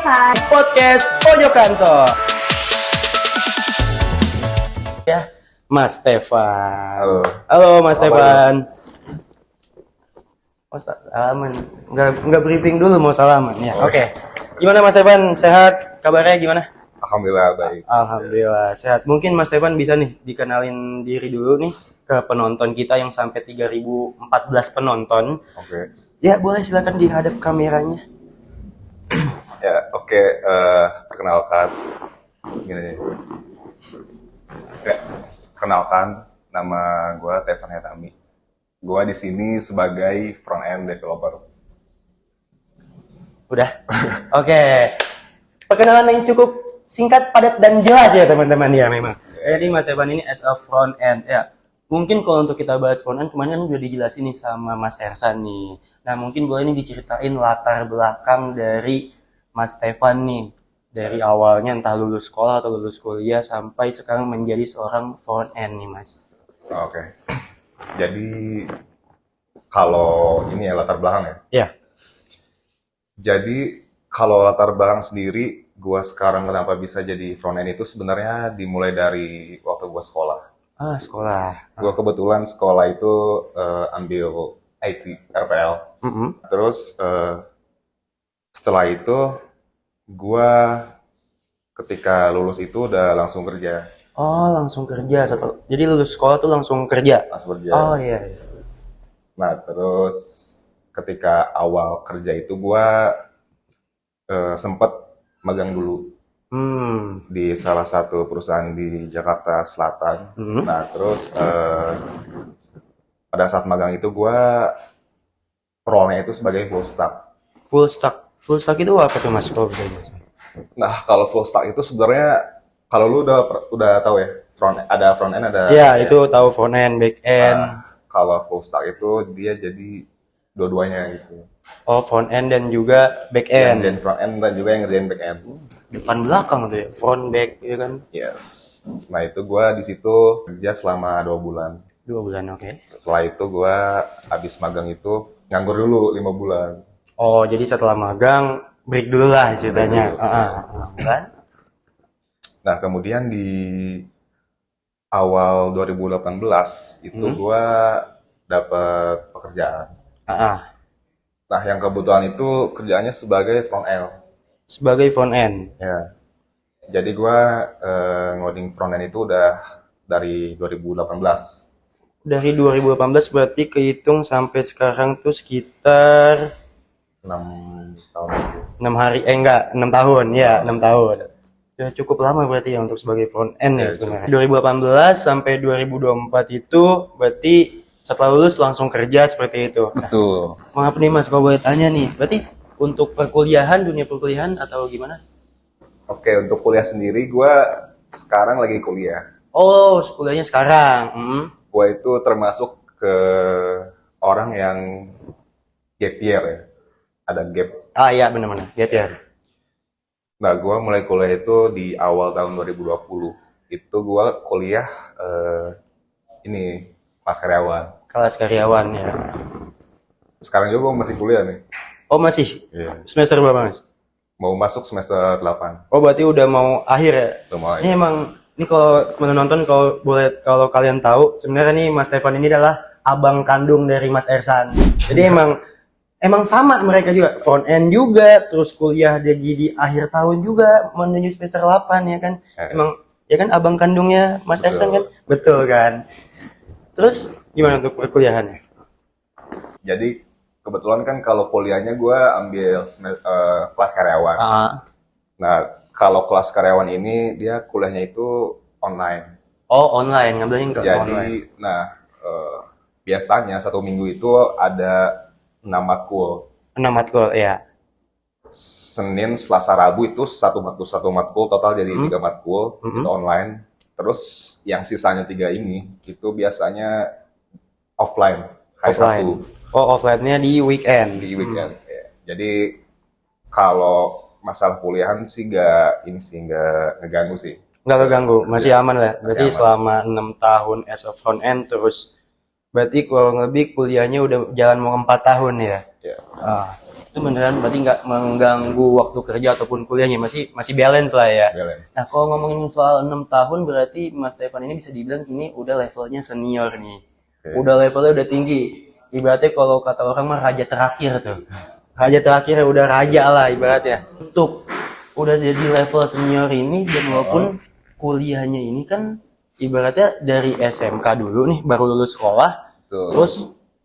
Stefan. Podcast Pojok Kantor. Ya, Mas Stefan. Halo. Halo Mas Apa Stefan. Oh, salaman. Enggak briefing dulu mau salaman ya. Oh, Oke. Gimana Mas Stefan? Sehat? Kabarnya gimana? Alhamdulillah baik. Alhamdulillah sehat. Mungkin Mas Stefan bisa nih dikenalin diri dulu nih ke penonton kita yang sampai 3014 penonton. Oke. Ya, boleh silakan dihadap kameranya. Ya, oke. Perkenalkan. Gini. Oke. Perkenalkan, nama gue Stefan Hetami. Gue di sini sebagai front end developer. Udah. Oke. Perkenalan yang cukup singkat, padat, dan jelas ya teman-teman ya memang. Jadi Mas Stefan ini as a front end ya. Mungkin kalau untuk kita bahas front end kemarin kan udah dijelasin nih sama Mas Ersan nih. Nah mungkin boleh nih diceritain latar belakang dari Mas Stefan nih. Dari awalnya entah lulus sekolah atau lulus kuliah sampai sekarang menjadi seorang front end nih Mas. Oke. Jadi, kalau ini ya latar belakang ya. Ya. Jadi, kalau latar belakang sendiri, gue sekarang kenapa bisa jadi front end itu sebenarnya dimulai dari waktu gue sekolah. Ah, sekolah. Gue kebetulan sekolah itu ambil IT, RPL. Terus setelah itu gue ketika lulus itu udah langsung kerja. Oh, langsung kerja. Jadi lulus sekolah tuh langsung kerja? Langsung kerja. Oh iya. Nah terus ketika awal kerja itu gue sempet magang dulu di salah satu perusahaan di Jakarta Selatan. Nah terus pada saat magang itu gue role-nya itu sebagai full stack. Full stack. Full stack itu apa tuh Mas? Kalau bisa jelasin. Nah kalau full stack itu sebenarnya kalau lu udah tahu ya ada front end ada Iya, itu tahu front end, back end. Nah, kalau full stack itu dia jadi dua-duanya gitu. Oh, front end dan juga back Yang end. ngerjain front end dan juga yang ngerjain back end. Depan belakang tuh ya, front back gitu kan. Yes. Nah itu gue di situ kerja selama 2 bulan. 2 bulan, oke. Setelah itu gue habis magang itu nganggur dulu 5 bulan. Oh, jadi setelah magang break dulu lah ceritanya. Kan? Nah kemudian di awal 2018 itu gue dapet pekerjaan. Nah yang kebetulan itu kerjaannya sebagai front end. Sebagai front end. Ya. Jadi gue ngoding front end itu udah dari 2018. Dari 2018 berarti kehitung sampai sekarang tuh sekitar 6 tahun. 6 tahun ya, 6 tahun. Ya cukup lama berarti ya untuk sebagai front end ya sebenarnya. 2018 sampai 2024 itu berarti setelah lulus langsung kerja seperti itu. Betul. Maaf nih Mas, kalau boleh tanya nih, berarti untuk perkuliahan, dunia perkuliahan atau gimana? Oke, untuk kuliah sendiri gue sekarang lagi kuliah. Oh, kuliahnya sekarang. Gue itu termasuk ke orang yang gap year ya. Ada gap. Ah iya benar-benar, gap year. Nah, gue mulai kuliah itu di awal tahun 2020. Itu gue kuliah ini kelas karyawan. Kelas karyawan ya. Sekarang juga gue masih kuliah nih. Oh masih? Iya. Semester berapa Mas? Mau masuk semester 8. Oh berarti udah mau akhir ya? Udah mau Ini emang, ini kalau menonton kalau kalian tahu, sebenarnya nih Mas Stefan ini adalah abang kandung dari Mas Ersan. Jadi emang sama mereka juga, front end juga, terus kuliah di akhir tahun juga menuju semester 8 ya kan. Emang ya kan abang kandungnya Mas Betul. Ersan kan? Betul kan. Terus gimana untuk perkuliahannya? Jadi kebetulan kan kalau kuliahnya gue ambil kelas karyawan. Nah, kalau kelas karyawan ini dia kuliahnya itu online. Oh online, ngambilnya ke Jadi, online. nah biasanya 1 minggu itu ada 6 matkul. 6 matkul ya. Senin, Selasa, Rabu itu satu matkul total jadi 3 matkul itu online. Terus yang sisanya 3 ini itu biasanya offline. Hari Sabtu. Oh offline-nya di weekend. Di weekend. Ya. Jadi kalau masalah kuliahan sih nggak ngeganggu sih. Nggak keganggu, masih aman lah. Berarti aman. selama 6 tahun as a front end terus berarti kurang lebih kuliahnya udah jalan mau 4 tahun ya. Ya. Itu beneran berarti nggak mengganggu waktu kerja ataupun kuliahnya, masih balance lah ya. Balance. Nah, kalau ngomongin soal 6 tahun berarti Mas Stefan ini bisa dibilang ini udah levelnya senior nih. Udah levelnya udah tinggi. Ibaratnya kalau kata orang mah raja terakhir tuh. Raja terakhir udah raja lah ibaratnya. Untuk udah jadi level senior ini dan walaupun kuliahnya ini kan ibaratnya dari SMK dulu nih baru lulus sekolah, Betul. terus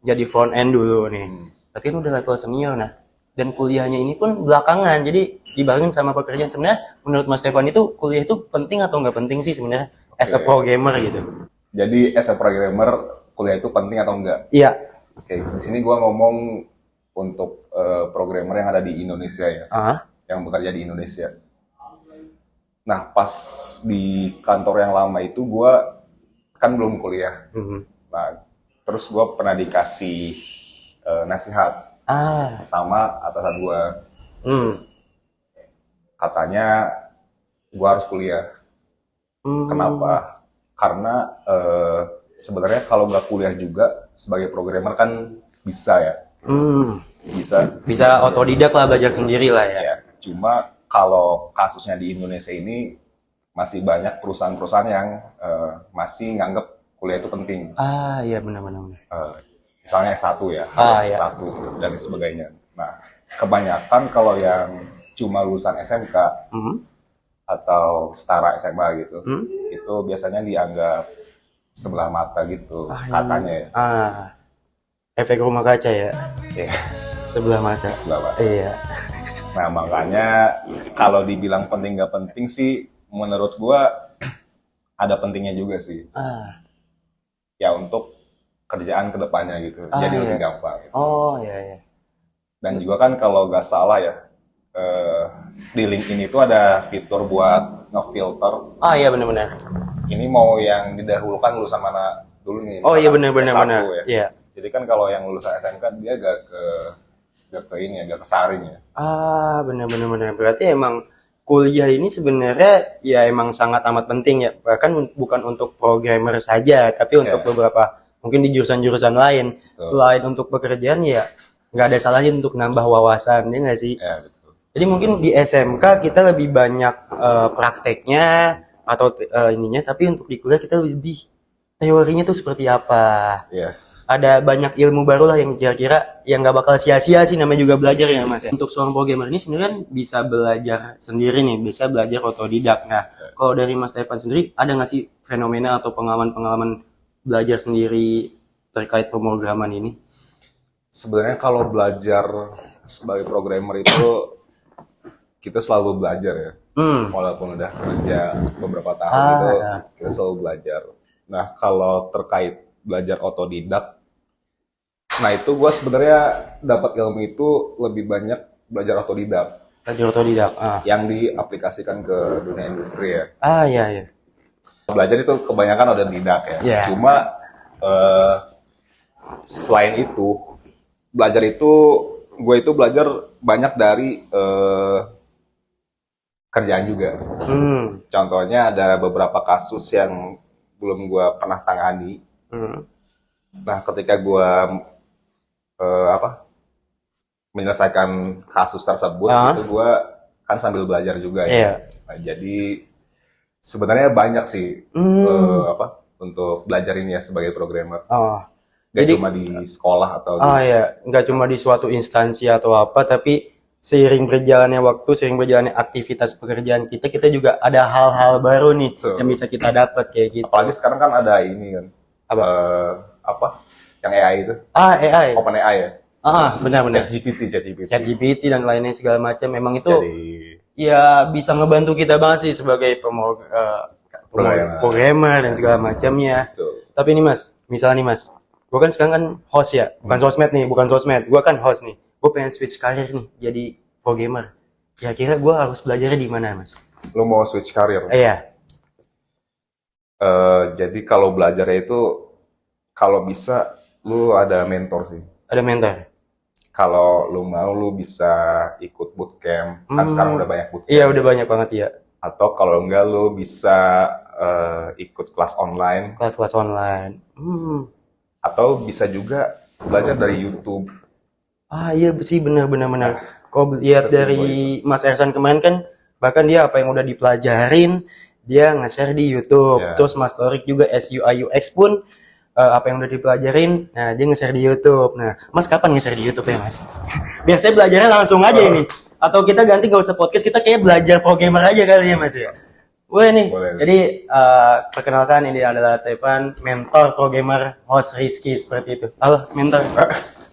jadi front end dulu nih. Berarti kan udah level senior. Nah, dan kuliahnya ini pun belakangan, jadi dibandingin sama pekerjaan. Sebenarnya menurut Mas Stefan itu kuliah itu penting atau nggak penting sih sebenarnya as a programmer gitu? Jadi as a programmer kuliah itu penting atau enggak? Iya. Oke, di sini gua ngomong untuk programmer yang ada di Indonesia ya, yang bekerja di Indonesia. Nah, pas di kantor yang lama itu gua kan belum kuliah. Nah, terus gua pernah dikasih nasihat sama atasan gua. Katanya gua harus kuliah. Kenapa? Karena sebenarnya kalau nggak kuliah juga sebagai programmer kan bisa ya. Bisa Otodidak lah, belajar sendiri lah ya. ya. Cuma kalau kasusnya di Indonesia ini masih banyak perusahaan-perusahaan yang masih nganggap kuliah itu penting. Iya benar. Misalnya S1 ya, iya. S1 dan sebagainya. Nah, kebanyakan kalau yang cuma lulusan SMK atau setara SMA gitu, itu biasanya dianggap sebelah mata gitu, katanya ya. Efek rumah kaca ya. Ya, Sebelah mata. sebelah mata. Iya. Nah, makanya kalau dibilang penting nggak penting sih, menurut gua ada pentingnya juga sih. Ya untuk kerjaan kedepannya gitu, jadi lebih gampang. Gitu. Iya. Dan juga kan kalau nggak salah ya, di LinkedIn itu ada fitur buat ngefilter. Iya benar. Ini mau yang didahulukan lulusan mana dulu nih? Iya Misalkan benar. S1 ya. Iya. Jadi kan kalau yang lulusan SMK dia gak ke ini ya, gak kesaring ya. Benar. Berarti emang kuliah ini sebenarnya ya emang sangat amat penting ya. Bahkan bukan untuk programmer saja, tapi untuk beberapa mungkin di jurusan-jurusan lain. Selain untuk pekerjaan ya nggak ada salahnya untuk nambah wawasan, ya nggak sih? Ya, betul. Jadi mungkin di SMK kita lebih banyak prakteknya atau ininya, tapi untuk di kuliah kita lebih teorinya tuh seperti apa. Yes. Ada banyak ilmu baru lah yang kira-kira yang nggak bakal sia-sia sih, namanya juga belajar ya Mas ya. Untuk seorang programmer ini sebenarnya kan bisa belajar sendiri nih, bisa belajar otodidak. Nah, kalau dari Mas Stefan sendiri ada nggak sih fenomena atau pengalaman-pengalaman belajar sendiri terkait pemrograman ini? Sebenarnya kalau belajar sebagai programmer itu kita selalu belajar ya. Walaupun udah kerja beberapa tahun itu kita selalu belajar. Nah, kalau terkait belajar otodidak, nah itu gue sebenarnya dapat ilmu itu lebih banyak belajar otodidak. Belajar otodidak. Yang diaplikasikan ke dunia industri ya. Iya. Belajar itu kebanyakan otodidak ya. Yeah. Cuma selain itu, belajar itu gue itu belajar banyak dari kerjaan juga. Contohnya ada beberapa kasus yang belum gue pernah tangani. Nah, ketika gue menyelesaikan kasus tersebut, itu gue kan sambil belajar juga ya. Nah, jadi sebenarnya banyak sih untuk belajar ini ya sebagai programmer. Gak cuma di sekolah atau nggak cuma di suatu instansi atau apa, tapi seiring berjalannya waktu, seiring berjalannya aktivitas pekerjaan kita juga ada hal-hal baru nih yang bisa kita dapat kayak gitu. Apalagi sekarang kan ada ini kan, yang AI itu. AI. OpenAI ya. Benar. ChatGPT dan lainnya segala macam. Memang itu ya bisa ngebantu kita banget sih sebagai programmer dan segala macamnya. Tapi nih Mas, misalnya nih Mas, gue kan sekarang kan host ya, bukan sosmed, gue kan host nih. Gue pengen switch karir nih jadi programmer. Kira-kira gue harus belajarnya di mana Mas? Lu mau switch karir? Iya. Jadi kalau belajarnya itu kalau bisa lu ada mentor sih. Ada mentor. Kalau lu mau lu bisa ikut bootcamp. Kan sekarang udah banyak bootcamp. Iya, udah banyak banget ya. Atau kalau enggak lu bisa ikut kelas online. Kelas-kelas online. Atau bisa juga belajar dari YouTube. Iya sih benar. Kau lihat Sesimpel dari Mas Ersan kemarin kan, bahkan dia apa yang udah dipelajarin dia nge-share di YouTube. Ya. Terus Mas Torik juga SUI UX pun apa yang udah dipelajarin, nah dia nge-share di YouTube. Nah, Mas kapan nge-share di YouTube ya Mas? Biar saya belajarnya langsung aja ini. Atau kita ganti gak usah podcast, kita kayak belajar programmer aja kali ya Mas ya. Wah nih, Boleh. jadi perkenalkan ini adalah Stefan, mentor programmer host Rizky seperti itu. Halo mentor.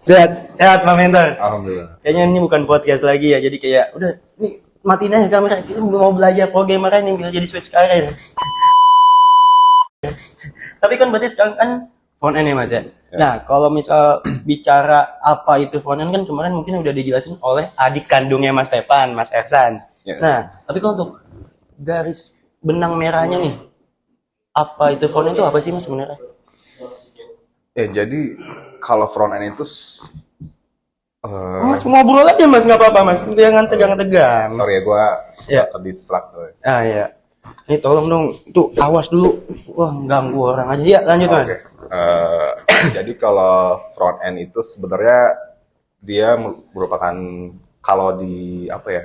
Sehat Pak mentor. Alhamdulillah. Kayaknya ini bukan podcast lagi ya, jadi kayak udah nih matiin aja kamera, kita mau belajar programmer nih biar jadi switch karir. Tapi kan berarti sekarang kan front end ya Mas ya. Nah, kalau misal bicara apa itu front end kan kemarin mungkin udah dijelasin oleh adik kandungnya Mas Stefan, Mas Ersan. Ya. Nah, tapi kalau untuk garis benang merahnya nih, apa itu front end itu apa sih Mas sebenarnya? Ya, jadi kalau front end itu Mas ngobrol aja Mas, nggak apa-apa Mas, jangan tegang-tegang. sorry ya, gue Ya. suka ke-distract soalnya. Iya. Ini tolong dong, tuh awas dulu. Wah, ganggu orang aja. Ya, lanjut Mas. Oke. Jadi kalau front end itu sebenarnya dia merupakan, kalau di apa ya,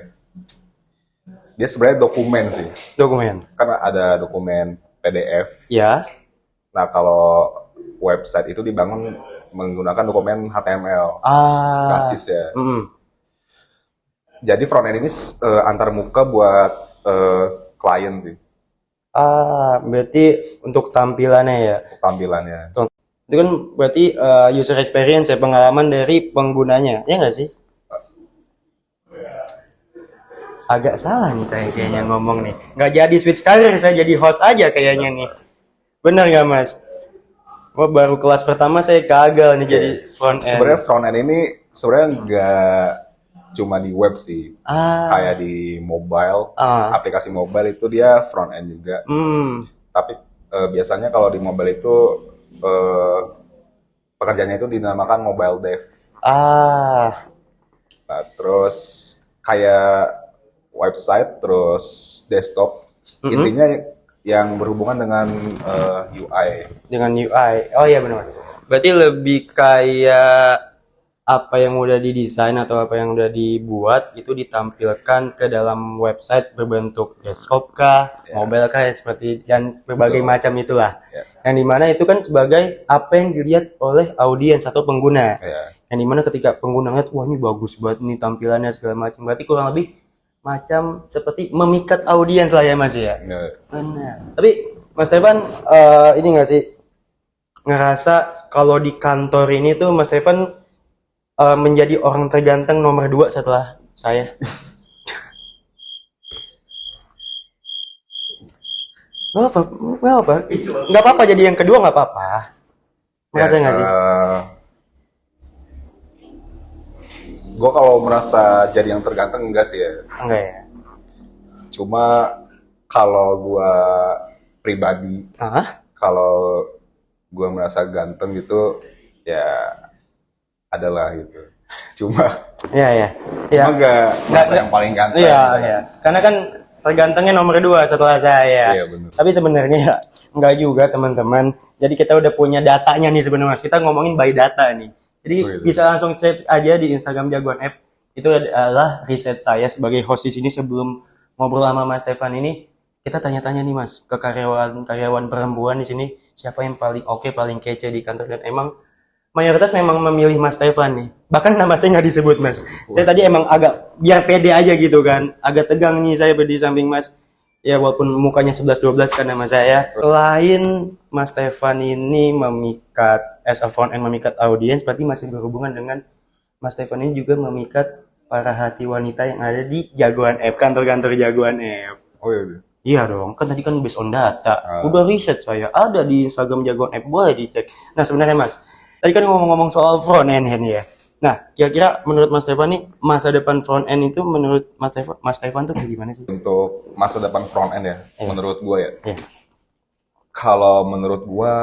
dia sebenarnya dokumen sih. Dokumen. Kan ada dokumen PDF. Ya. Nah, kalau website itu dibangun menggunakan dokumen HTML, basis ya. Jadi front end ini antar muka buat klien sih, Berarti untuk tampilannya ya. tampilannya. Itu kan berarti user experience ya, pengalaman dari penggunanya. Ya nggak sih? Agak salah nih saya kayaknya ngomong nih. Nggak jadi switch career, saya jadi host aja kayaknya nih. Bener nggak Mas? Wah, baru kelas pertama saya gagal nih jadi front end. Sebenarnya front end ini sebenarnya nggak cuma di web sih, kayak di mobile, aplikasi mobile itu dia front end juga. Tapi biasanya kalau di mobile itu pekerjaannya itu dinamakan mobile dev. Nah, terus kayak website, terus desktop, intinya yang berhubungan dengan UI. Dengan UI. Oh iya benar. Berarti lebih kayak apa yang udah didesain atau apa yang udah dibuat itu ditampilkan ke dalam website berbentuk desktop kah, mobile kah, seperti dan berbagai macam itulah. Yang dimana itu kan sebagai apa yang dilihat oleh audiens atau pengguna. Yang dimana ketika pengguna lihat, wah ini bagus banget nih tampilannya segala macam. Berarti kurang lebih macam seperti memikat audiens lah ya Mas ya. Benar. Tapi Mas Stefan ini nggak sih ngerasa kalau di kantor ini tuh Mas Stefan menjadi orang terganteng nomor 2 setelah saya? Nggak apa-apa jadi yang kedua nggak apa-apa. Merasa nggak sih? Gue kalau merasa jadi yang terganteng enggak sih ya. Enggak ya. Cuma kalau gue pribadi, kalau gue merasa ganteng gitu, ya adalah gitu. Cuma nggak merasa yang paling ganteng. Iya. Karena kan tergantengnya nomor 2 setelah saya. Iya, bener. Tapi sebenarnya ya enggak juga teman-teman. Jadi kita udah punya datanya nih sebenarnya Mas. Kita ngomongin by data nih. Jadi bisa langsung cek aja di Instagram Jagoan App. Itu adalah riset saya sebagai host di sini sebelum ngobrol sama Mas Stefan ini. Kita tanya-tanya nih Mas ke karyawan perempuan di sini siapa yang paling oke, paling kece di kantor, dan emang mayoritas memang memilih Mas Stefan nih. Bahkan nama saya nggak disebut Mas. Saya tadi emang agak biar pede aja gitu kan. Agak tegang nih saya berdiri samping Mas. Ya walaupun mukanya 11-12 kan nama saya. Selain Mas Stefan ini memikat as a front end, memikat audiens, berarti masih berhubungan dengan Mas Stefan ini juga memikat para hati wanita yang ada di Jagoan App, kantor-kantor Jagoan App. Oh iya. Iya dong, kan tadi kan based on data. Udah riset saya, ada di Instagram Jagoan App, boleh dicek. Nah sebenarnya Mas, tadi kan ngomong-ngomong soal front end ya. Nah, kira-kira menurut Mas Stefan nih, masa depan front end itu menurut Mas Stefan tuh kayak gimana sih? Untuk masa depan front end ya, menurut gue ya. Kalau menurut gue,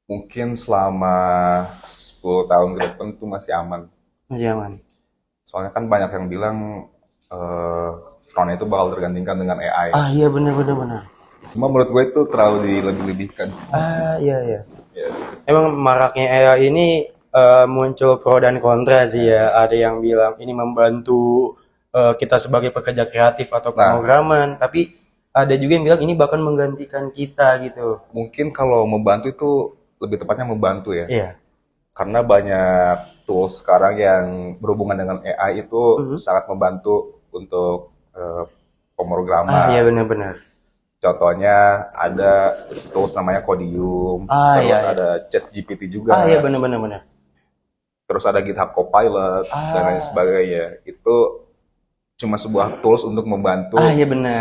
mungkin selama 10 tahun ke depan itu masih aman. Masih aman. Soalnya kan banyak yang bilang front end itu bakal tergantikan dengan AI. Iya benar. Cuma menurut gue itu terlalu dilebih-lebihkan sih. Iya. Emang maraknya AI ini muncul pro dan kontra sih ya. Ada yang bilang ini membantu kita sebagai pekerja kreatif atau pemrograman, tapi ada juga yang bilang ini bahkan menggantikan kita gitu. Mungkin kalau membantu itu lebih tepatnya membantu ya. Iya. Karena banyak tools sekarang yang berhubungan dengan AI itu sangat membantu untuk pemrograman. Iya benar-benar. Contohnya ada tools namanya Codium, terus iya. ada ChatGPT juga, Iya benar-benar. terus ada GitHub Copilot dan lain sebagainya. Itu cuma sebuah tools untuk membantu Iya benar.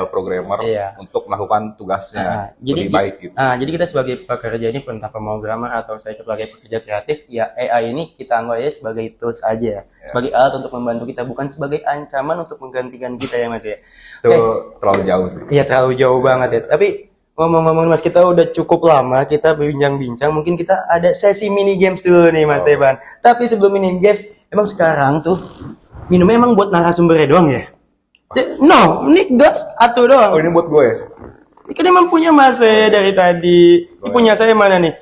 programmer Iya. untuk melakukan tugasnya lebih baik gitu. Jadi kita sebagai pekerja ini, entah pemrogramer atau saya sebagai pekerja kreatif, ya AI ini kita anggap aja sebagai tools aja, sebagai alat untuk membantu kita, bukan sebagai ancaman untuk menggantikan kita ya Mas ya. Itu terlalu jauh sih. Iya terlalu jauh banget ya. Tapi ngomong-ngomong Mas, kita udah cukup lama kita berbincang-bincang, mungkin kita ada sesi mini games dulu nih Mas Stefan. Tapi sebelum mini games, emang sekarang tuh minumnya emang buat narasumbernya doang ya? No, ini gas atau doang. Oh ini buat gue ya? Ini kan emang punya Mas saya dari tadi. Ini punya saya mana nih?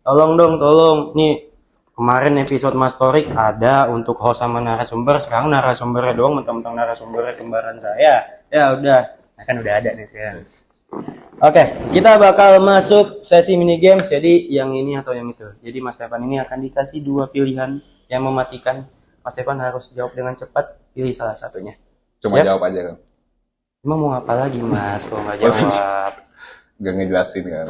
Tolong dong, tolong. Nih, kemarin episode Mas Torik ada untuk host sama narasumber. Sekarang narasumbernya doang, mentang-mentang narasumbernya kembaran saya. Ya udah, kan udah ada nih sekarang. Oke, kita bakal masuk sesi mini games. Jadi yang ini atau yang itu. Jadi Mas Stefan ini akan dikasih 2 pilihan yang mematikan. Mas Stefan harus jawab dengan cepat, pilih salah satunya. Cuma Siap? jawab aja kan? Emang mau apa lagi Mas kalau nggak jawab? Gak ngejelasin kan?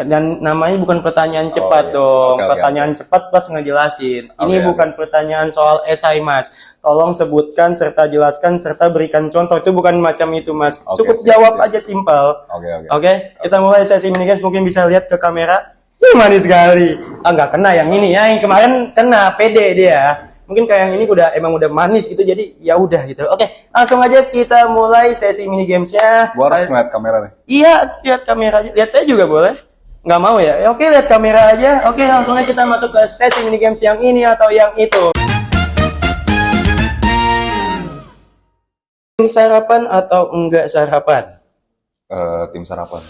Dan namanya bukan pertanyaan cepat dong. Oke. Pertanyaan cepat pas ngejelasin. Ini Oke. bukan pertanyaan soal esai Mas. Tolong sebutkan serta jelaskan serta berikan contoh. Itu bukan macam itu Mas. Oke, Cukup siap, jawab siap. aja simpel. Oke. Oke, kita mulai sesi mini games. Mungkin bisa lihat ke kamera. Ih, manis sekali. Nggak kena yang ini ya. Yang kemarin kena, pede dia. Mungkin kayak yang ini emang udah manis gitu, jadi ya udah gitu. Oke, langsung aja kita mulai sesi mini gamesnya. Gue harus ngeliat kamera nih. Iya, lihat kamera aja. Lihat saya juga boleh. Nggak mau ya? Oke, lihat kamera aja. Oke, langsung aja kita masuk ke sesi mini games yang ini atau yang itu. Tim sarapan atau enggak sarapan? Tim sarapan.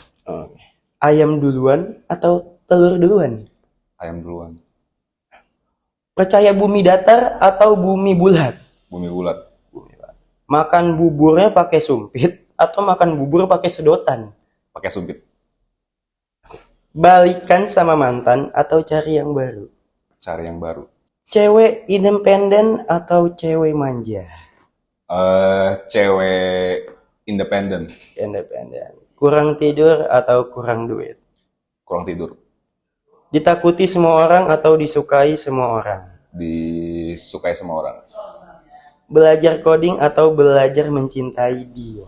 Ayam duluan atau telur duluan? Ayam duluan. Percaya bumi datar atau bumi bulat? Bumi bulat. Makan buburnya pakai sumpit atau makan bubur pakai sedotan? Pakai sumpit. Balikan sama mantan atau cari yang baru? Cari yang baru. Cewek independen atau cewek manja? Cewek independen. Independen. Kurang tidur atau kurang duit? Kurang tidur. Ditakuti semua orang atau disukai semua orang? Disukai sama orang. Belajar coding atau belajar mencintai dia?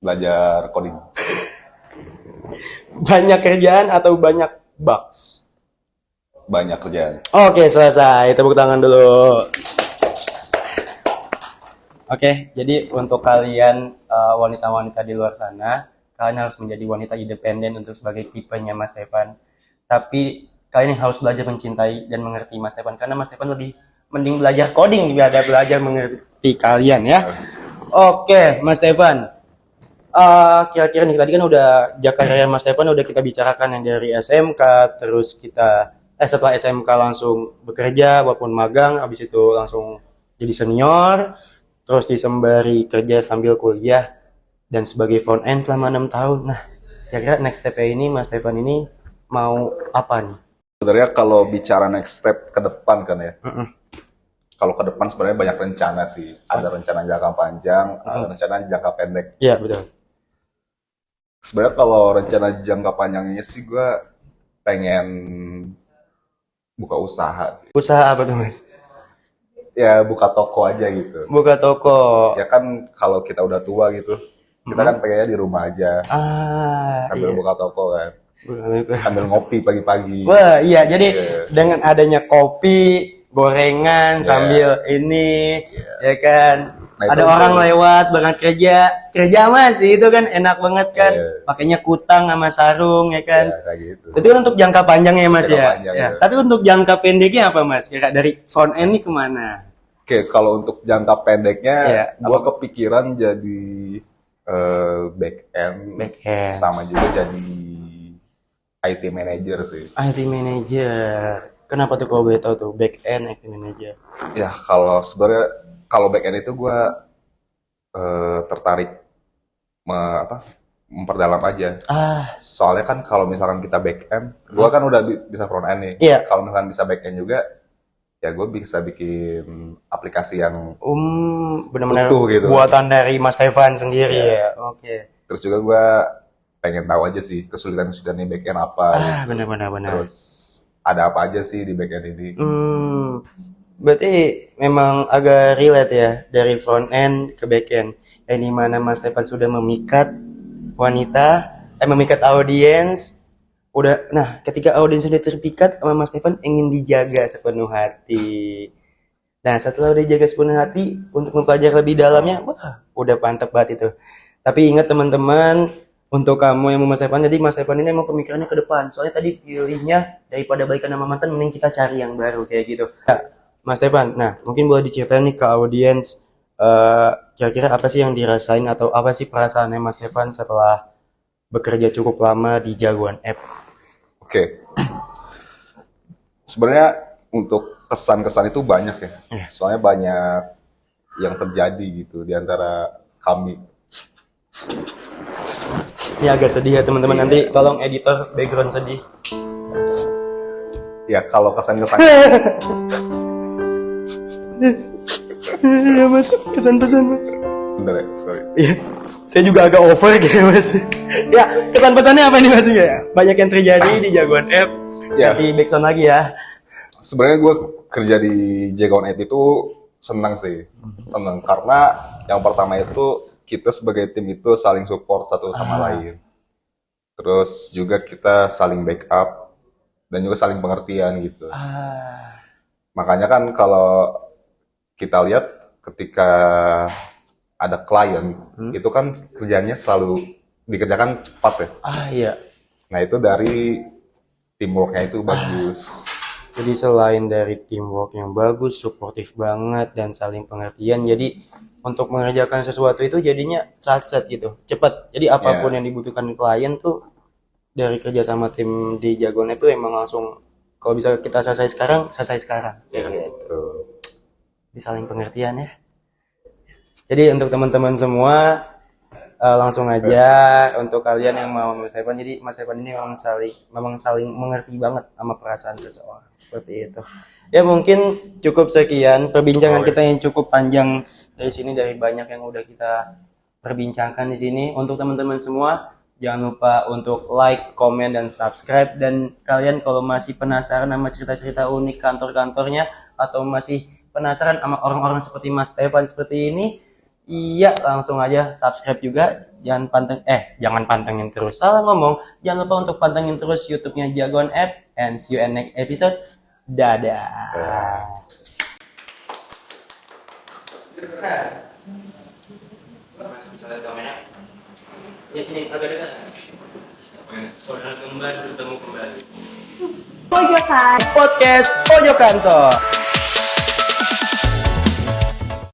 Belajar coding. Banyak kerjaan atau banyak bugs? Banyak kerjaan. Oke, selesai. Tepuk tangan dulu. Oke, jadi untuk kalian wanita-wanita di luar sana, kalian harus menjadi wanita independen untuk sebagai tipenya Mas Stefan. Tapi kalian yang harus belajar mencintai dan mengerti Mas Stefan, karena Mas Stefan lebih mending belajar coding daripada belajar mengerti kalian ya. Oke, Mas Stefan. Kira-kira nih tadi kan udah Jakarta Mas Stefan udah kita bicarakan yang dari SMK, terus kita setelah SMK langsung bekerja walaupun magang, habis itu langsung jadi senior, terus disembari kerja sambil kuliah dan sebagai front end selama 6 tahun. Nah, kira-kira next step ini Mas Stefan ini mau apa nih? Sebenarnya kalau bicara next step ke depan kan ya. Kalau ke depan sebenarnya banyak rencana sih. Ada rencana jangka panjang, ada rencana jangka pendek. Iya, betul. Sebenarnya kalau rencana jangka panjangnya sih gue pengen buka usaha sih. Usaha apa tuh Mas? Ya buka toko aja gitu. Buka toko. Ya kan kalau kita udah tua gitu, kita kan pengennya di rumah aja sambil buka toko kan. Sambil ngopi pagi-pagi. Wah, iya. Jadi dengan adanya kopi, gorengan sambil ini, ya kan. Nah, ada itu orang lewat berangkat kerja Mas, itu kan enak banget kan. Pakainya kutang sama sarung, ya kan. Ya, kayak gitu. Itu kan untuk jangka panjangnya Mas Jangka ya. panjang, Ya. ya. Tapi untuk jangka pendeknya apa Mas? Kira dari front end ini kemana? Oke, kalau untuk jangka pendeknya, Iya, gua kepikiran jadi back end, Back end. sama juga jadi IT manager sih. IT manager. Kenapa tuh kalau boleh tahu tuh back end IT manager? Ya kalau sebenarnya kalau back end itu gue tertarik memperdalam aja. Soalnya kan kalau misalkan kita back end, gue kan udah bisa front end nih. Iya. Kalau misalkan bisa back end juga, ya gue bisa bikin aplikasi yang Benar-benar utuh gitu. buatan dari Mas Evan sendiri ya. Oke. Terus juga gue pengen tahu aja sih kesulitan-kesulitan back end apa. Benar. Terus ada apa aja sih di back end ini. Berarti memang agak relate ya dari front end ke back end. Yang dimana Mas Evan sudah memikat memikat audiens. Nah, ketika audiens sudah terpikat sama Mas Evan ingin dijaga sepenuh hati. Nah, setelah udah dijaga sepenuh hati untuk mempelajari lebih dalamnya, wah, udah mantep banget itu. Tapi ingat teman-teman, untuk kamu yang mau Mas Evan, jadi Mas Evan ini emang pemikirannya ke depan. Soalnya tadi pilihnya daripada baikan sama mantan, mending kita cari yang baru kayak gitu. Nah, Mas Evan, nah mungkin boleh diceritain nih ke audiens, kira-kira apa sih yang dirasain atau apa sih perasaannya Mas Evan setelah bekerja cukup lama di Jagoan App? Oke. Sebenarnya untuk kesan-kesan itu banyak ya. Soalnya banyak yang terjadi gitu di antara kami. Ini agak sedih ya teman-teman, nanti tolong editor background sedih. Ya kalau kesan-kesan Ya Mas, kesan-pesan Mas. bentar ya, sorry. Iya, saya juga agak over gitu Mas. Ya, kesan-pesannya apa nih Mas? Ya, banyak yang terjadi di Jagoan App. Ya. Nanti backsound lagi ya. Sebenarnya gue kerja di Jagoan App itu senang sih. Senang karena yang pertama itu kita sebagai tim itu saling support satu sama lain. Terus juga kita saling backup dan juga saling pengertian gitu. Makanya kan kalau kita lihat ketika ada klien, itu kan kerjanya selalu dikerjakan cepat ya. Iya. Nah itu dari teamworknya itu bagus. Jadi selain dari teamwork yang bagus, suportif banget dan saling pengertian, jadi untuk mengerjakan sesuatu itu jadinya satset gitu, cepat. Jadi apapun yang dibutuhkan klien tuh dari kerja sama tim di Jagoan itu emang langsung, kalau bisa kita selesai sekarang. Ya, gitu. Di saling pengertian ya. Jadi untuk teman-teman semua, langsung aja untuk kalian yang mau Mas Evan. Jadi Mas Evan ini memang saling mengerti banget sama perasaan seseorang, seperti itu. Ya mungkin cukup sekian perbincangan kita yang cukup panjang dari sini, dari banyak yang udah kita perbincangkan di sini. Untuk teman-teman semua, jangan lupa untuk like, komen, dan subscribe. Dan kalian kalau masih penasaran sama cerita-cerita unik kantor-kantornya, atau masih penasaran sama orang-orang seperti Mas Evan seperti ini, iya, langsung aja subscribe juga. Jangan pantengin terus. Salah ngomong. Jangan lupa untuk pantengin terus YouTube-nya Jagoan App. And see you in next episode. Dadah. Masih bisa lihat kamera? Ya sini, agak dekat. Saudara kembar bertemu kembali. Pojokan Podcast Pojok Kantor.